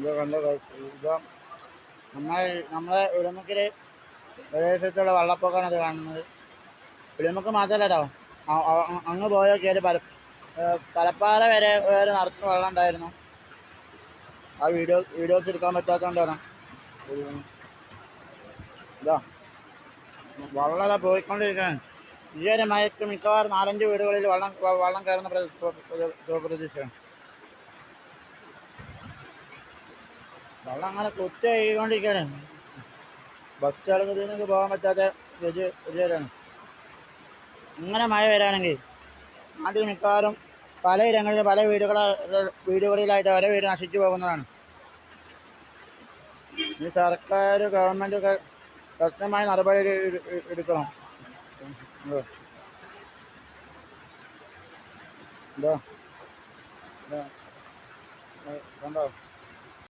ഇത് കണ്ട ഇത് നമ്മളെ ഉടമക്കില് പ്രദേശത്തുള്ള വെള്ളപ്പൊക്കമാണ് ഇത് കാണുന്നത്. ഉടമക്ക് മാത്രമല്ല അങ്ങ് പോയ കയറി പലപ്പാറ വരെ നിറച്ച് വെള്ളം ഉണ്ടായിരുന്നു. ആ വീഡിയോസ് എടുക്കാൻ പറ്റാത്തതുകൊണ്ടാണ്. ഇതാ വെള്ളം പോയിക്കൊണ്ടിരിക്കുകയാണ്. ഈ ഒരു മഴയ്ക്ക് മിക്കവാറും 4-5 വീടുകളിൽ വെള്ളം കയറുന്ന പ്രതീക്ഷയാണ്. വെള്ളം അങ്ങനെ കുത്തി ഒഴുകിക്കൊണ്ടിരിക്കുകയാണ്. ബസ്സുകൾക്ക് ഇതിനൊക്കെ പോകാൻ പറ്റാത്ത ഗതികേടാണ്. ഇങ്ങനെ മഴ വരാണെങ്കിൽ നാട്ടിൽ മിക്കവാറും പലയിടങ്ങളിലും പല വീടുകളിലായിട്ട് ഓരോ വീട് നശിച്ചു പോകുന്നതാണ്. ഈ സർക്കാർ ഗവൺമെൻറ്റൊക്കെ ശക്തമായ നടപടി എടുക്കണം. കണ്ടോ